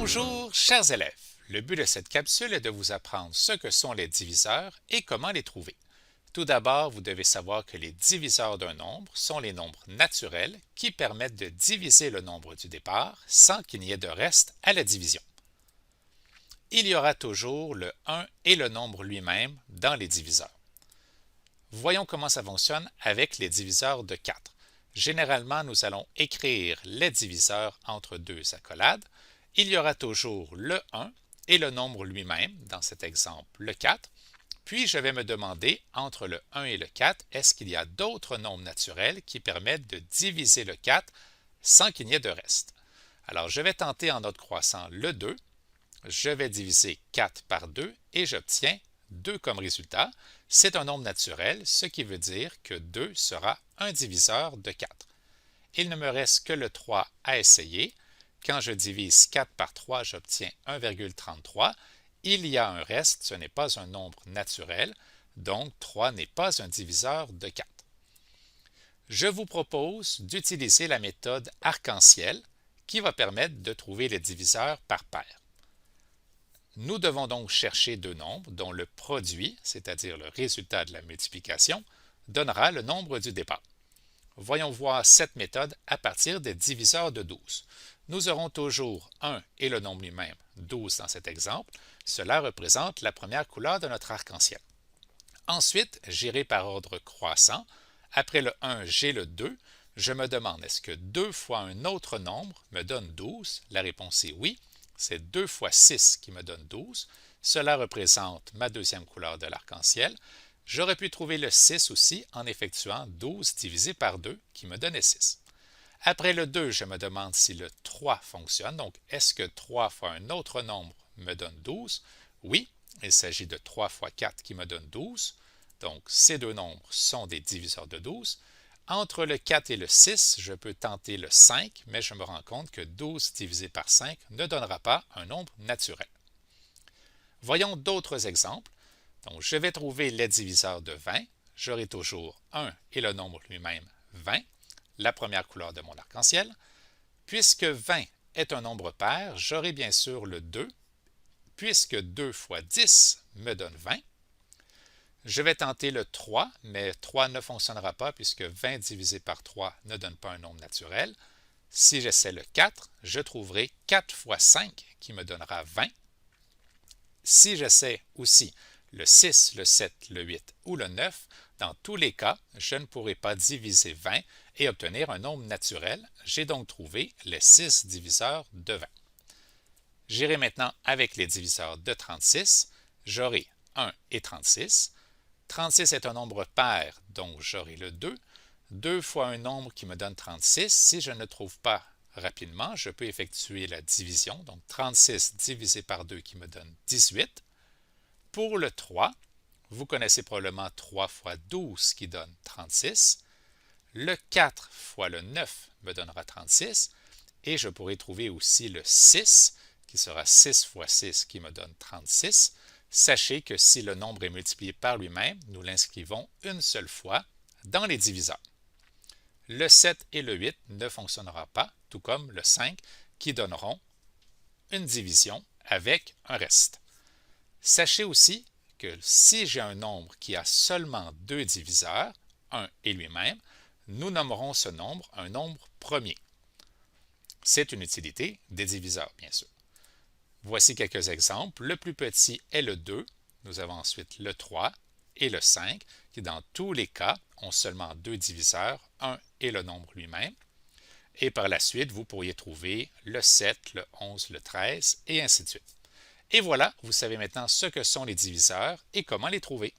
Bonjour, chers élèves. Le but de cette capsule est de vous apprendre ce que sont les diviseurs et comment les trouver. Tout d'abord, vous devez savoir que les diviseurs d'un nombre sont les nombres naturels qui permettent de diviser le nombre du départ sans qu'il n'y ait de reste à la division. Il y aura toujours le 1 et le nombre lui-même dans les diviseurs. Voyons comment ça fonctionne avec les diviseurs de 4. Généralement, nous allons écrire les diviseurs entre deux accolades. Il y aura toujours le 1 et le nombre lui-même, dans cet exemple le 4. Puis je vais me demander, entre le 1 et le 4, est-ce qu'il y a d'autres nombres naturels qui permettent de diviser le 4 sans qu'il n'y ait de reste? Alors je vais tenter en ordre croissant le 2. Je vais diviser 4 par 2 et j'obtiens 2 comme résultat. C'est un nombre naturel, ce qui veut dire que 2 sera un diviseur de 4. Il ne me reste que le 3 à essayer. Quand je divise 4 par 3, j'obtiens 1,33. Il y a un reste, ce n'est pas un nombre naturel, donc 3 n'est pas un diviseur de 4. Je vous propose d'utiliser la méthode arc-en-ciel qui va permettre de trouver les diviseurs par paire. Nous devons donc chercher deux nombres dont le produit, c'est-à-dire le résultat de la multiplication, donnera le nombre du départ. Voyons voir cette méthode à partir des diviseurs de 12. Nous aurons toujours 1 et le nombre lui-même, 12 dans cet exemple. Cela représente la première couleur de notre arc-en-ciel. Ensuite, j'irai par ordre croissant. Après le 1, j'ai le 2. Je me demande, est-ce que 2 fois un autre nombre me donne 12? La réponse est oui. C'est 2 fois 6 qui me donne 12. Cela représente ma deuxième couleur de l'arc-en-ciel. J'aurais pu trouver le 6 aussi en effectuant 12 divisé par 2 qui me donnait 6. Après le 2, je me demande si le 3 fonctionne. Donc, est-ce que 3 fois un autre nombre me donne 12? Oui, il s'agit de 3 fois 4 qui me donne 12. Donc, ces deux nombres sont des diviseurs de 12. Entre le 4 et le 6, je peux tenter le 5, mais je me rends compte que 12 divisé par 5 ne donnera pas un nombre naturel. Voyons d'autres exemples. Donc, je vais trouver les diviseurs de 20. J'aurai toujours 1 et le nombre lui-même 20, la première couleur de mon arc-en-ciel. Puisque 20 est un nombre pair, j'aurai bien sûr le 2, puisque 2 fois 10 me donne 20. Je vais tenter le 3, mais 3 ne fonctionnera pas puisque 20 divisé par 3 ne donne pas un nombre naturel. Si j'essaie le 4, je trouverai 4 fois 5 qui me donnera 20. Si j'essaie aussi le 6, le 7, le 8 ou le 9, dans tous les cas, je ne pourrai pas diviser 20 et obtenir un nombre naturel. J'ai donc trouvé les 6 diviseurs de 20. J'irai maintenant avec les diviseurs de 36. J'aurai 1 et 36. 36 est un nombre pair, donc j'aurai le 2. 2 fois un nombre qui me donne 36. Si je ne trouve pas rapidement, je peux effectuer la division. Donc 36 divisé par 2 qui me donne 18. Pour le 3, vous connaissez probablement 3 fois 12 qui donne 36. Le 4 fois le 9 me donnera 36. Et je pourrai trouver aussi le 6 qui sera 6 fois 6 qui me donne 36. Sachez que si le nombre est multiplié par lui-même, nous l'inscrivons une seule fois dans les diviseurs. Le 7 et le 8 ne fonctionneront pas, tout comme le 5, qui donneront une division avec un reste. Sachez aussi que si j'ai un nombre qui a seulement deux diviseurs, 1 et lui-même, nous nommerons ce nombre un nombre premier. C'est une utilité des diviseurs, bien sûr. Voici quelques exemples. Le plus petit est le 2. Nous avons ensuite le 3 et le 5, qui dans tous les cas ont seulement deux diviseurs, 1 et le nombre lui-même. Et par la suite, vous pourriez trouver le 7, le 11, le 13 et ainsi de suite. Et voilà, vous savez maintenant ce que sont les diviseurs et comment les trouver.